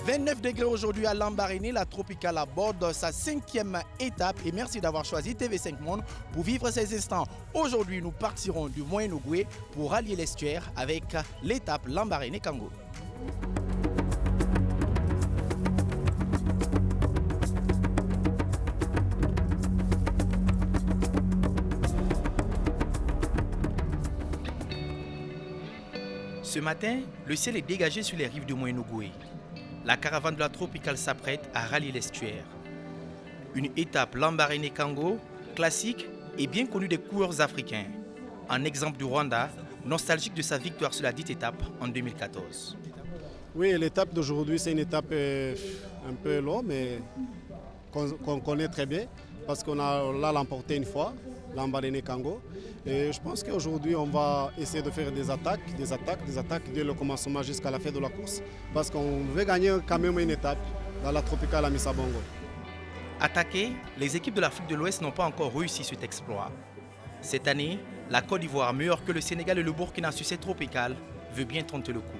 29 degrés aujourd'hui à Lambaréné, la tropicale aborde sa 5e étape et merci d'avoir choisi TV5 Monde pour vivre ces instants. Aujourd'hui, nous partirons du Moyen-Ogooué pour rallier l'estuaire avec l'étape Lambaréné-Kango. Ce matin, le ciel est dégagé sur les rives du Moyen-Ogooué. La caravane de la tropicale s'apprête à rallier l'estuaire. Une étape Lambaréné-Kango, classique et bien connue des coureurs africains. Un exemple du Rwanda, nostalgique de sa victoire sur la dite étape en 2014. Oui, l'étape d'aujourd'hui, c'est une étape un peu longue, mais qu'on connaît très bien, parce qu'on l'a l'emporté une fois, Lambaréné-Kango. Et je pense qu'aujourd'hui, on va essayer de faire des attaques dès le commencement jusqu'à la fin de la course, parce qu'on veut gagner quand même une étape dans la tropicale à Missabongo. Attaquées, les équipes de l'Afrique de l'Ouest n'ont pas encore réussi cet exploit. Cette année, la Côte d'Ivoire, meilleure que le Sénégal et le Burkina sur cette tropicale, veut bien tenter le coup.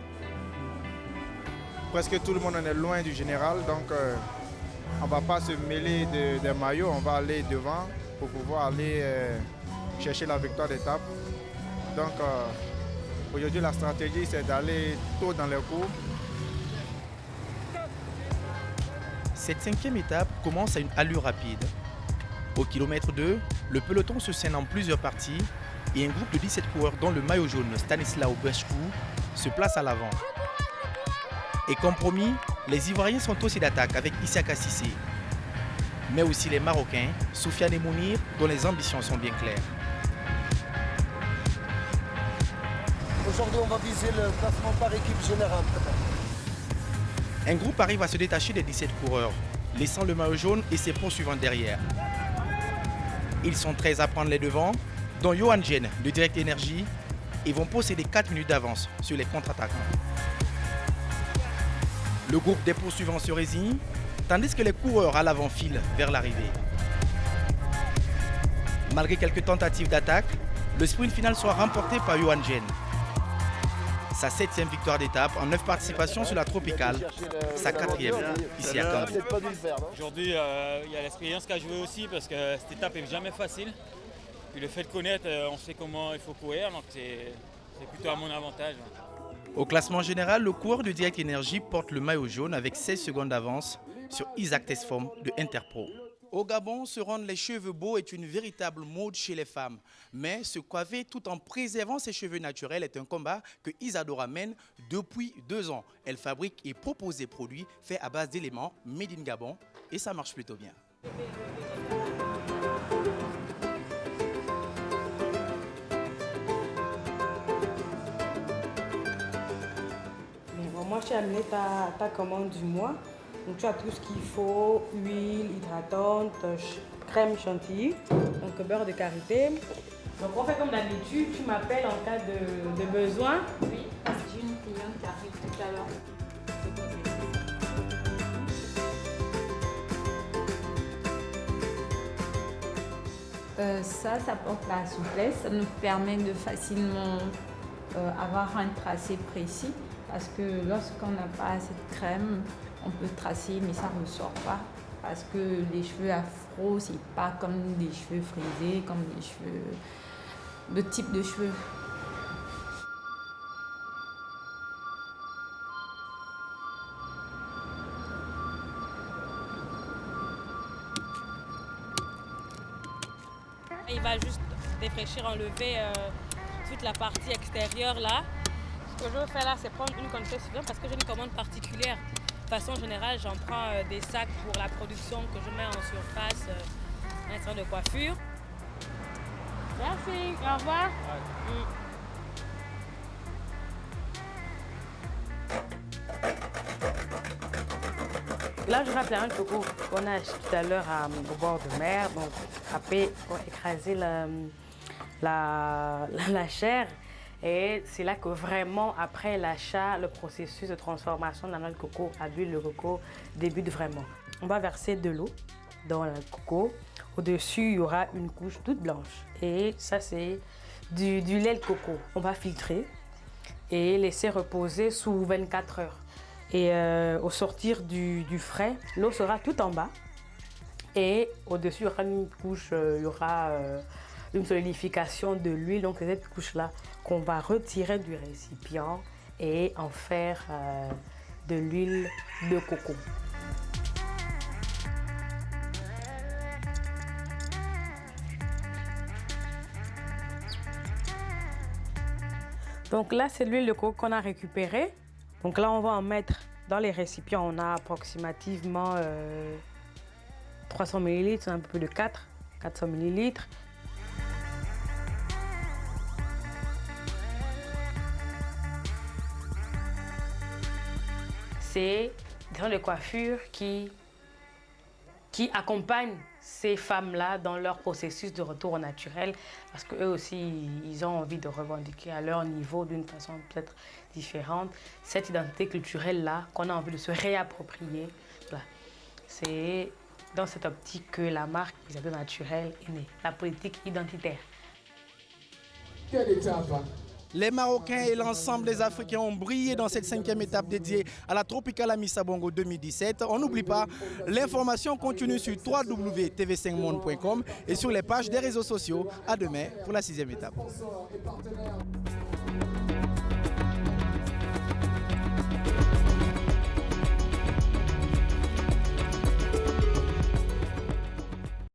Presque tout le monde en est loin du général, donc on ne va pas se mêler des maillots, on va aller devant pour pouvoir aller chercher la victoire d'étape. Donc aujourd'hui la stratégie c'est d'aller tôt dans les cours. Cette 5e étape commence à une allure rapide. Au kilomètre 2, le peloton se scinde en plusieurs parties et un groupe de 17 coureurs dont le maillot jaune Stanislao Bechkou se place à l'avant. Et comme promis, les Ivoiriens sont aussi d'attaque avec Issaka Sissé, mais aussi les Marocains, Soufiane et Mounir, dont les ambitions sont bien claires. Aujourd'hui, on va viser le classement par équipe générale. Un groupe arrive à se détacher des 17 coureurs, laissant le maillot jaune et ses poursuivants derrière. Ils sont 13 à prendre les devants, dont Johan Jen de Direct Énergie, et vont posséder 4 minutes d'avance sur les contre-attaquants. Le groupe des poursuivants se résigne, tandis que les coureurs à l'avant filent vers l'arrivée. Malgré quelques tentatives d'attaque, le sprint final sera remporté par Johan Jen. Sa 7e victoire d'étape en 9 participations sur la tropicale, sa 4e ici à Kango. Aujourd'hui, il y a l'expérience qui a joué aussi parce que cette étape n'est jamais facile. Puis le fait de connaître, on sait comment il faut courir, donc c'est plutôt à mon avantage. Au classement général, le coureur de Direct Énergie porte le maillot jaune avec 16 secondes d'avance sur Isaac Tesfom de Interpro. Au Gabon, se rendre les cheveux beaux est une véritable mode chez les femmes. Mais se coiffer tout en préservant ses cheveux naturels est un combat que Isadora mène depuis 2 ans. Elle fabrique et propose des produits faits à base d'éléments made in Gabon et ça marche plutôt bien. Moi, je t'ai amené ta commande du mois. Donc, tu as tout ce qu'il faut, huile hydratante, crème chantilly, donc beurre de karité. Donc, on fait comme d'habitude, tu m'appelles en cas de besoin. Oui, parce que j'ai une cliente qui arrive tout à l'heure. Ça apporte la souplesse, ça nous permet de facilement avoir un tracé précis. Parce que lorsqu'on n'a pas cette crème, on peut tracer mais ça ne ressort pas. Parce que les cheveux afro, c'est pas comme des cheveux frisés, comme des cheveux, de type de cheveux. Il va juste défraîchir, enlever toute la partie extérieure là. Ce que je veux faire là, c'est prendre une quantité suffisante parce que j'ai une commande particulière. De façon générale, j'en prends des sacs pour la production que je mets en surface, un salon de coiffure. Merci, au revoir. Là, je rappelle un coco qu'on a acheté tout à l'heure au bord de mer. Donc, après, on a écrasé la chair. Et c'est là que vraiment, après l'achat, le processus de transformation dans le coco à l'huile de coco débute vraiment. On va verser de l'eau dans le coco. Au-dessus, il y aura une couche toute blanche. Et ça, c'est du lait de coco. On va filtrer et laisser reposer sous 24 heures. Et au sortir du frais, l'eau sera tout en bas. Et au-dessus, il y aura une couche, il y aura une solidification de l'huile. Donc c'est cette couche-là qu'on va retirer du récipient et en faire de l'huile de coco. Donc là, c'est l'huile de coco qu'on a récupérée. Donc là, on va en mettre dans les récipients. On a approximativement 300 ml, c'est un peu plus de 400 ml. C'est des salons de coiffure qui accompagnent ces femmes-là dans leur processus de retour au naturel, parce qu'eux aussi, ils ont envie de revendiquer à leur niveau, d'une façon peut-être différente, cette identité culturelle-là qu'on a envie de se réapproprier. Voilà. C'est dans cette optique que la marque Isabelle Naturelle est née, la politique identitaire. Quelle étape? Les Marocains et l'ensemble des Africains ont brillé dans cette 5e étape dédiée à la Tropicana Miss Bongo 2017. On n'oublie pas, l'information continue sur www.tv5monde.com et sur les pages des réseaux sociaux. À demain pour la 6e étape.